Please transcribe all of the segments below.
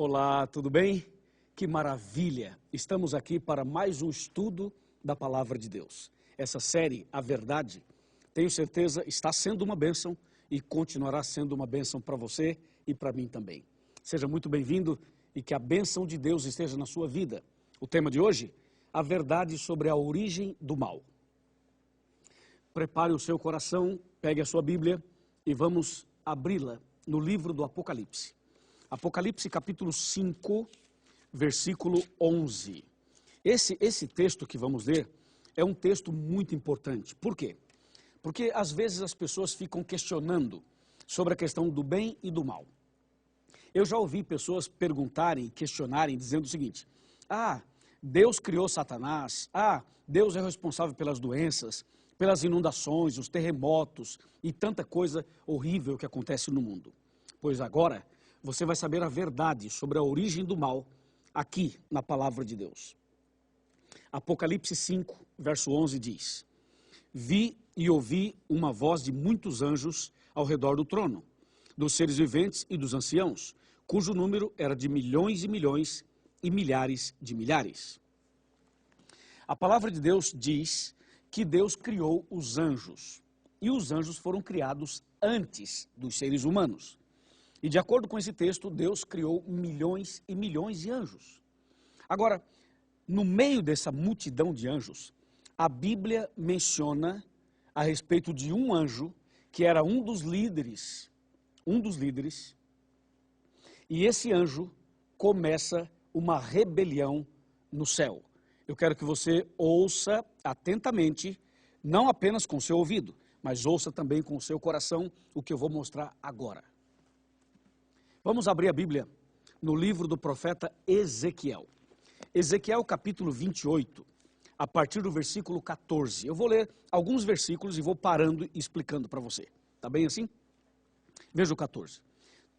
Olá, tudo bem? Que maravilha! Estamos aqui para mais um estudo da Palavra de Deus. Essa série, A Verdade, tenho certeza está sendo uma bênção e continuará sendo uma bênção para você e para mim também. Seja muito bem-vindo e que a bênção de Deus esteja na sua vida. O tema de hoje, a verdade sobre a origem do mal. Prepare o seu coração, pegue a sua Bíblia e vamos abri-la no livro do Apocalipse. Apocalipse capítulo 5, versículo 11. Esse texto que vamos ler é um texto muito importante. Por quê? Porque às vezes as pessoas ficam questionando sobre a questão do bem e do mal. Eu já ouvi pessoas perguntarem, questionarem, dizendo o seguinte: Deus criou Satanás, Deus é responsável pelas doenças, pelas inundações, os terremotos e tanta coisa horrível que acontece no mundo. Pois agora você vai saber a verdade sobre a origem do mal aqui na Palavra de Deus. Apocalipse 5, verso 11 diz: Vi e ouvi uma voz de muitos anjos ao redor do trono, dos seres viventes e dos anciãos, cujo número era de milhões e milhões e milhares de milhares. A Palavra de Deus diz que Deus criou os anjos, e os anjos foram criados antes dos seres humanos. E de acordo com esse texto, Deus criou milhões e milhões de anjos. Agora, no meio dessa multidão de anjos, a Bíblia menciona a respeito de um anjo que era um dos líderes, e esse anjo começa uma rebelião no céu. Eu quero que você ouça atentamente, não apenas com o seu ouvido, mas ouça também com o seu coração o que eu vou mostrar agora. Vamos abrir a Bíblia no livro do profeta Ezequiel. Ezequiel capítulo 28, a partir do versículo 14. Eu vou ler alguns versículos e vou parando e explicando para você. Tá bem assim? Veja o 14.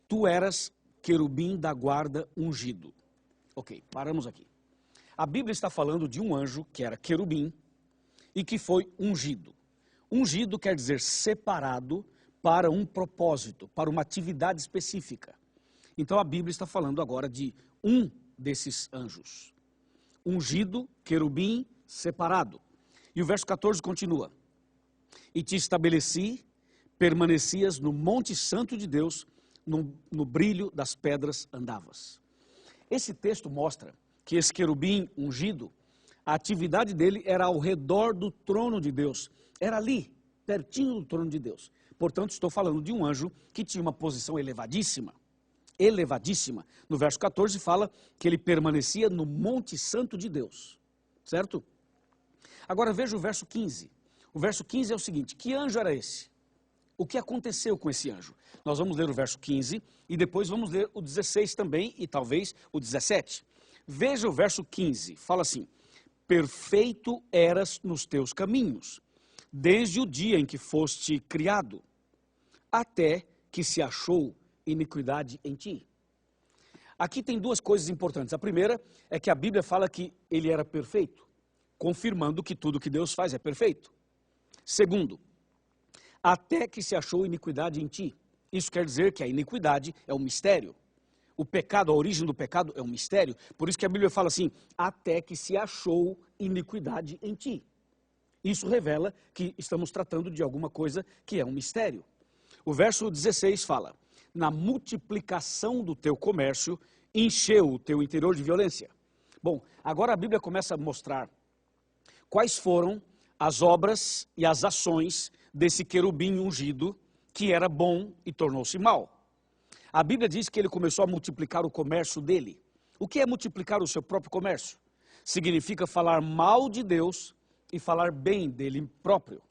Tu eras querubim da guarda ungido. Ok, paramos aqui. A Bíblia está falando de um anjo que era querubim e que foi ungido. Ungido quer dizer separado para um propósito, para uma atividade específica. Então a Bíblia está falando agora de um desses anjos. Ungido, querubim, separado. E o verso 14 continua: E te estabeleci, permanecias no monte santo de Deus, no brilho das pedras andavas. Esse texto mostra que esse querubim ungido, a atividade dele era ao redor do trono de Deus. Era ali, pertinho do trono de Deus. Portanto, estou falando de um anjo que tinha uma posição elevadíssima. Elevadíssima. No verso 14 fala que ele permanecia no monte santo de Deus. Certo? Agora veja o verso 15. O verso 15 é o seguinte: que anjo era esse? O que aconteceu com esse anjo? Nós vamos ler o verso 15 e depois vamos ler o 16 também e talvez o 17. Veja o verso 15. Fala assim: perfeito eras nos teus caminhos, desde o dia em que foste criado, até que se achou iniquidade em ti. Aqui tem duas coisas importantes. A primeira é que a Bíblia fala que ele era perfeito, confirmando que tudo que Deus faz é perfeito. Segundo, até que se achou iniquidade em ti. Isso quer dizer que a iniquidade é um mistério. O pecado, a origem do pecado é um mistério. Por isso que a Bíblia fala assim: até que se achou iniquidade em ti. Isso revela que estamos tratando de alguma coisa que é um mistério. O verso 16 fala: na multiplicação do teu comércio, encheu o teu interior de violência. Bom, agora a Bíblia começa a mostrar quais foram as obras e as ações desse querubim ungido, que era bom e tornou-se mal. A Bíblia diz que ele começou a multiplicar o comércio dele. O que é multiplicar o seu próprio comércio? Significa falar mal de Deus e falar bem dele próprio.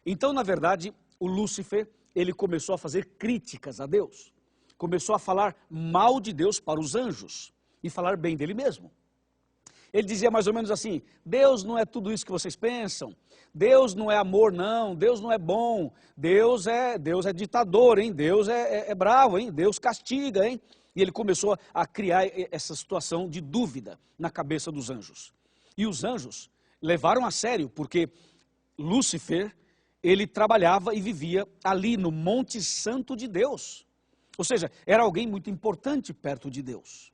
Então, na verdade, o Lúcifer, ele começou a fazer críticas a Deus. Começou a falar mal de Deus para os anjos e falar bem dele mesmo. Ele dizia mais ou menos assim: Deus não é tudo isso que vocês pensam. Deus não é amor, não. Deus não é bom. Deus é ditador, hein? Deus é bravo, hein? Deus castiga, hein? E ele começou a criar essa situação de dúvida na cabeça dos anjos. E os anjos levaram a sério, porque Lúcifer, ele trabalhava e vivia ali no Monte Santo de Deus. Ou seja, era alguém muito importante perto de Deus.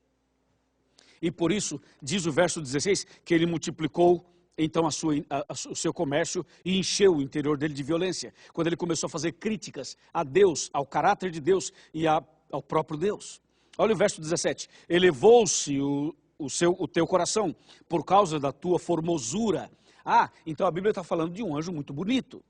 E por isso, diz o verso 16, que ele multiplicou então o seu comércio e encheu o interior dele de violência. Quando ele começou a fazer críticas a Deus, ao caráter de Deus e ao próprio Deus. Olha o verso 17. Elevou-se o teu coração por causa da tua formosura. Então a Bíblia está falando de um anjo muito bonito.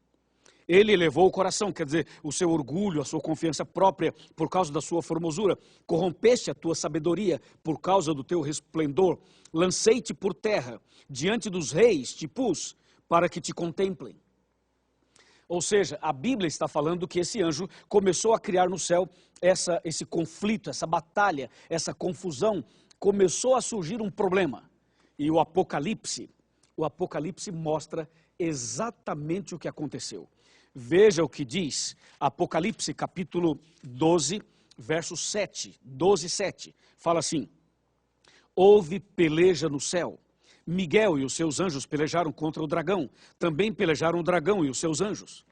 Ele elevou o coração, quer dizer, o seu orgulho, a sua confiança própria, por causa da sua formosura. Corrompeste a tua sabedoria por causa do teu resplendor. Lancei-te por terra, diante dos reis te pus, para que te contemplem. Ou seja, a Bíblia está falando que esse anjo começou a criar no céu esse conflito, essa batalha, essa confusão. Começou a surgir um problema. E o Apocalipse mostra exatamente o que aconteceu. Veja o que diz Apocalipse capítulo 12, verso 7, 12, 7. Fala assim: houve peleja no céu. Miguel e os seus anjos pelejaram contra o dragão. Também pelejaram o dragão e os seus anjos.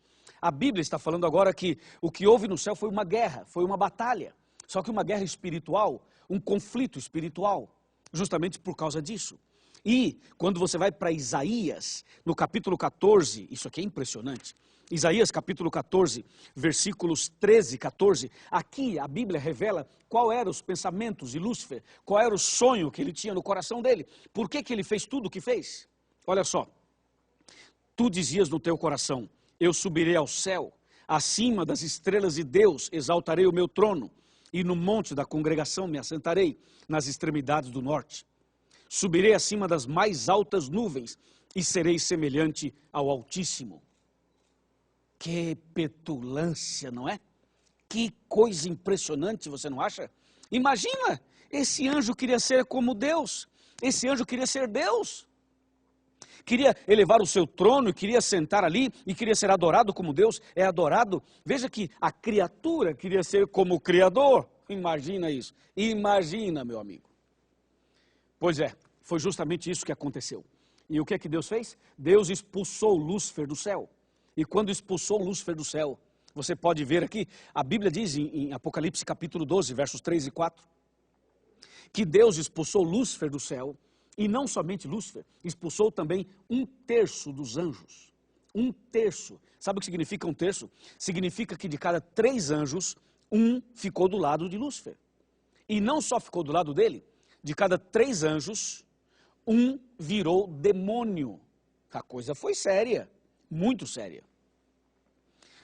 A Bíblia está falando agora que o que houve no céu foi uma guerra, foi uma batalha. Só que uma guerra espiritual, um conflito espiritual, justamente por causa disso. E quando você vai para Isaías, no capítulo 14, isso aqui é impressionante. Isaías capítulo 14, versículos 13 e 14, aqui a Bíblia revela qual eram os pensamentos de Lúcifer, qual era o sonho que ele tinha no coração dele, por que ele fez tudo o que fez. Olha só, tu dizias no teu coração, eu subirei ao céu, acima das estrelas de Deus exaltarei o meu trono, e no monte da congregação me assentarei, nas extremidades do norte. Subirei acima das mais altas nuvens, e serei semelhante ao Altíssimo. Que petulância, não é? Que coisa impressionante, você não acha? Imagina, esse anjo queria ser como Deus, esse anjo queria ser Deus. Queria elevar o seu trono, queria sentar ali e queria ser adorado como Deus é adorado. Veja que a criatura queria ser como o Criador. Imagina isso, imagina, meu amigo. Pois é, foi justamente isso que aconteceu. E o que é que Deus fez? Deus expulsou Lúcifer do céu. E quando expulsou Lúcifer do céu, você pode ver aqui, a Bíblia diz em Apocalipse capítulo 12, versos 3 e 4, que Deus expulsou Lúcifer do céu, e não somente Lúcifer, expulsou também 1/3 dos anjos. 1/3. Sabe o que significa 1/3? Significa que de cada 3 anjos, 1 ficou do lado de Lúcifer. E não só ficou do lado dele, de cada 3 anjos, 1 virou demônio. A coisa foi séria, muito séria.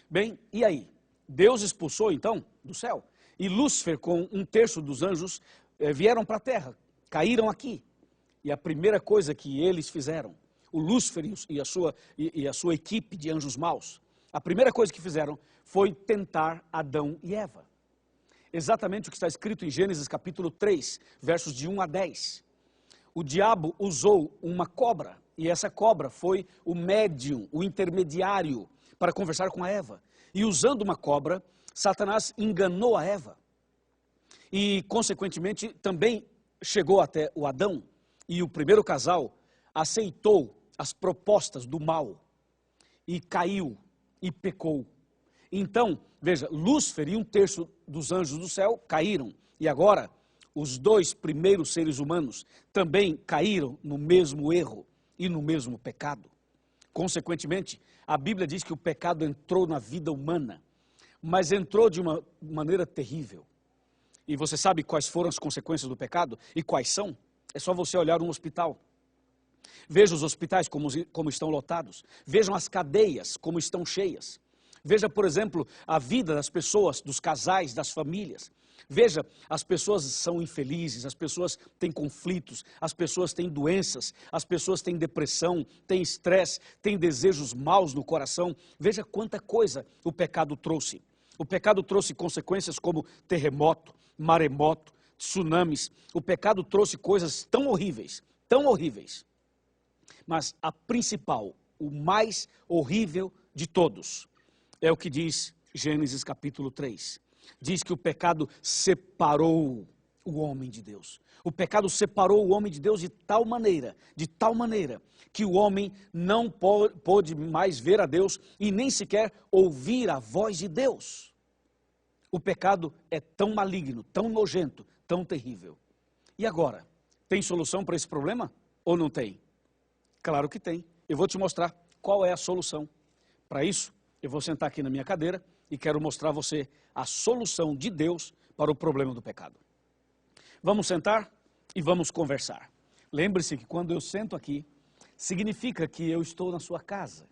Bem, e aí? Deus expulsou então do céu. E Lúcifer com 1/3 dos anjos vieram para a terra, caíram aqui. E a primeira coisa que eles fizeram, o Lúcifer e a sua equipe de anjos maus, a primeira coisa que fizeram foi tentar Adão e Eva. Exatamente o que está escrito em Gênesis capítulo 3, versos de 1 a 10. O diabo usou uma cobra, e essa cobra foi o médium, o intermediário, para conversar com a Eva. E usando uma cobra, Satanás enganou a Eva. E, consequentemente, também chegou até o Adão. E o primeiro casal aceitou as propostas do mal. E caiu, e pecou. Então, veja, Lúcifer e 1/3 dos anjos do céu caíram. E agora, os 2 primeiros seres humanos também caíram no mesmo erro e no mesmo pecado. Consequentemente, a Bíblia diz que o pecado entrou na vida humana, mas entrou de uma maneira terrível. E você sabe quais foram as consequências do pecado? E quais são? É só você olhar um hospital. Veja os hospitais como estão lotados. Vejam as cadeias como estão cheias. Veja, por exemplo, a vida das pessoas, dos casais, das famílias. Veja, as pessoas são infelizes, as pessoas têm conflitos, as pessoas têm doenças, as pessoas têm depressão, têm estresse, têm desejos maus no coração. Veja quanta coisa o pecado trouxe. O pecado trouxe consequências como terremoto, maremoto, tsunamis. O pecado trouxe coisas tão horríveis, tão horríveis. Mas a principal, o mais horrível de todos, é o que diz Gênesis capítulo 3. Diz que o pecado separou o homem de Deus. O pecado separou o homem de Deus de tal maneira, que o homem não pôde mais ver a Deus e nem sequer ouvir a voz de Deus. O pecado é tão maligno, tão nojento, tão terrível. E agora, tem solução para esse problema ou não tem? Claro que tem. Eu vou te mostrar qual é a solução. Para isso, eu vou sentar aqui na minha cadeira e quero mostrar a você a solução de Deus para o problema do pecado. Vamos sentar e vamos conversar. Lembre-se que quando eu sento aqui, significa que eu estou na sua casa.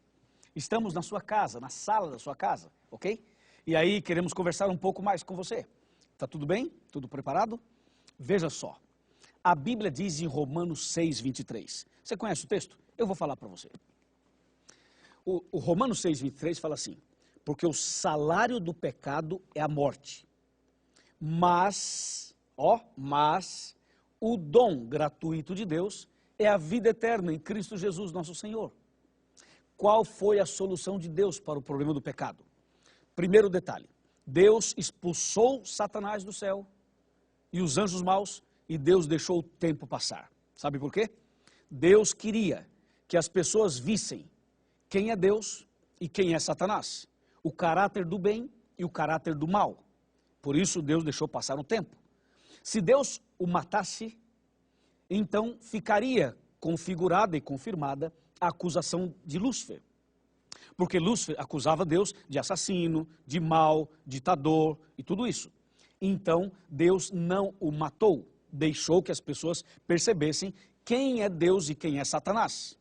Estamos na sua casa, na sala da sua casa, ok? E aí queremos conversar um pouco mais com você. Tá tudo bem? Tudo preparado? Veja só. A Bíblia diz em Romanos 6, 23. Você conhece o texto? Eu vou falar para você. O Romanos 6, 23 fala assim: porque o salário do pecado é a morte. Mas o dom gratuito de Deus é a vida eterna em Cristo Jesus, nosso Senhor. Qual foi a solução de Deus para o problema do pecado? Primeiro detalhe, Deus expulsou Satanás do céu e os anjos maus, e Deus deixou o tempo passar. Sabe por quê? Deus queria que as pessoas vissem quem é Deus e quem é Satanás, o caráter do bem e o caráter do mal. Por isso Deus deixou passar o tempo. Se Deus o matasse, então ficaria configurada e confirmada a acusação de Lúcifer. Porque Lúcifer acusava Deus de assassino, de mau, ditador e tudo isso. Então Deus não o matou, deixou que as pessoas percebessem quem é Deus e quem é Satanás.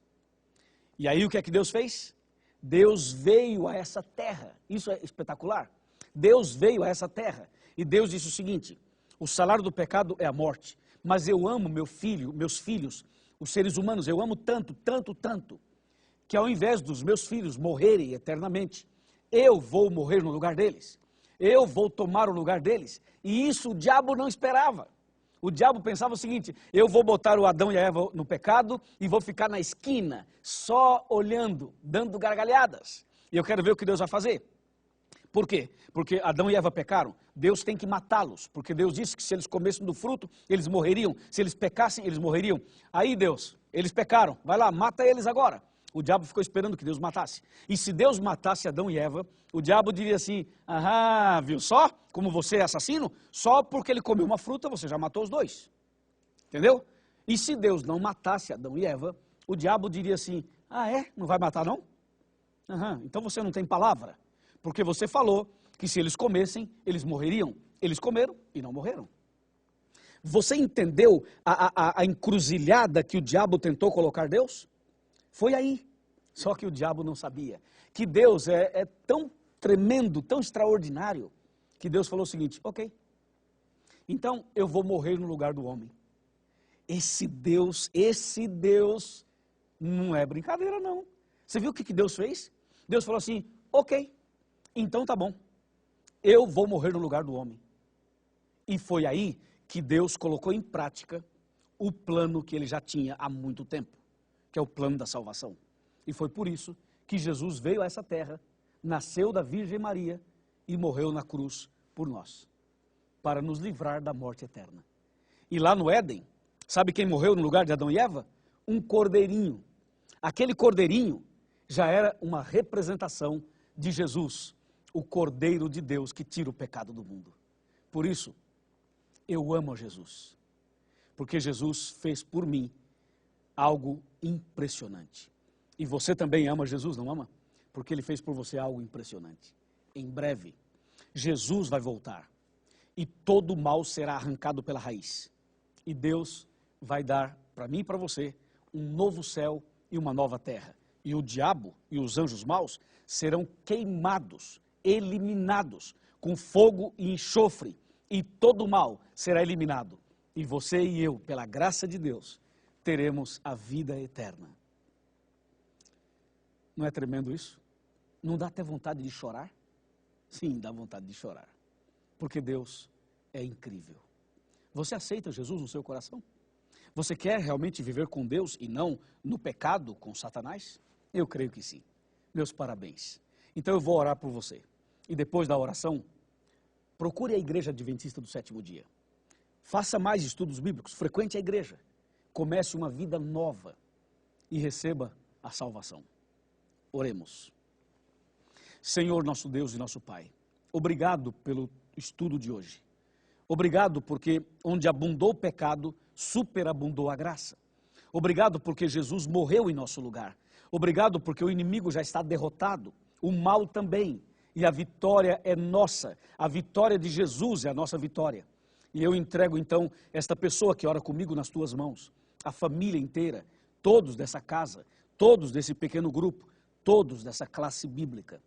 E aí o que é que Deus fez? Deus veio a essa terra. Isso é espetacular. Deus veio a essa terra e Deus disse o seguinte: o salário do pecado é a morte, mas eu amo meus filhos, os seres humanos, eu amo tanto, tanto, tanto, que ao invés dos meus filhos morrerem eternamente, eu vou morrer no lugar deles, eu vou tomar o lugar deles. E isso o diabo não esperava. O diabo pensava o seguinte: eu vou botar o Adão e a Eva no pecado e vou ficar na esquina, só olhando, dando gargalhadas. E eu quero ver o que Deus vai fazer. Por quê? Porque Adão e Eva pecaram, Deus tem que matá-los, porque Deus disse que se eles comessem do fruto, eles morreriam, se eles pecassem, eles morreriam. Aí Deus, eles pecaram, vai lá, mata eles agora. O diabo ficou esperando que Deus matasse. E se Deus matasse Adão e Eva, o diabo diria assim: aham, viu só? Como você é assassino? Só porque ele comeu uma fruta, você já matou os dois. Entendeu? E se Deus não matasse Adão e Eva, o diabo diria assim: ah é? Não vai matar não? Aham, então você não tem palavra. Porque você falou que se eles comessem, eles morreriam. Eles comeram e não morreram. Você entendeu a encruzilhada que o diabo tentou colocar Deus? Foi aí. Só que o diabo não sabia que Deus é tão tremendo, tão extraordinário, que Deus falou o seguinte: ok, então eu vou morrer no lugar do homem. Esse Deus não é brincadeira não. Você viu o que Deus fez? Deus falou assim: ok, então tá bom, eu vou morrer no lugar do homem. E foi aí que Deus colocou em prática o plano que ele já tinha há muito tempo, que é o plano da salvação. E foi por isso que Jesus veio a essa terra, nasceu da Virgem Maria e morreu na cruz por nós, para nos livrar da morte eterna. E lá no Éden, sabe quem morreu no lugar de Adão e Eva? Um cordeirinho. Aquele cordeirinho já era uma representação de Jesus, o Cordeiro de Deus que tira o pecado do mundo. Por isso, eu amo a Jesus, porque Jesus fez por mim algo impressionante. E você também ama Jesus, não ama? Porque ele fez por você algo impressionante. Em breve, Jesus vai voltar e todo o mal será arrancado pela raiz. E Deus vai dar para mim e para você um novo céu e uma nova terra. E o diabo e os anjos maus serão queimados, eliminados com fogo e enxofre, e todo o mal será eliminado. E você e eu, pela graça de Deus, teremos a vida eterna. Não é tremendo isso? Não dá até vontade de chorar? Sim, dá vontade de chorar. Porque Deus é incrível. Você aceita Jesus no seu coração? Você quer realmente viver com Deus e não no pecado com Satanás? Eu creio que sim. Meus parabéns. Então eu vou orar por você. E depois da oração, procure a Igreja Adventista do Sétimo Dia. Faça mais estudos bíblicos, frequente a igreja. Comece uma vida nova e receba a salvação. Oremos. Senhor, nosso Deus e nosso Pai, obrigado pelo estudo de hoje. Obrigado porque onde abundou o pecado, superabundou a graça. Obrigado porque Jesus morreu em nosso lugar. Obrigado porque o inimigo já está derrotado, o mal também, e a vitória é nossa. A vitória de Jesus é a nossa vitória. E eu entrego então esta pessoa que ora comigo nas tuas mãos, a família inteira, todos dessa casa, todos desse pequeno grupo, todos dessa classe bíblica.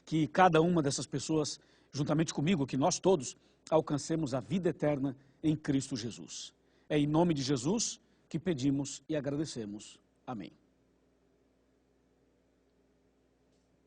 Que cada uma dessas pessoas, juntamente comigo, que nós todos alcancemos a vida eterna em Cristo Jesus. É em nome de Jesus que pedimos e agradecemos. Amém.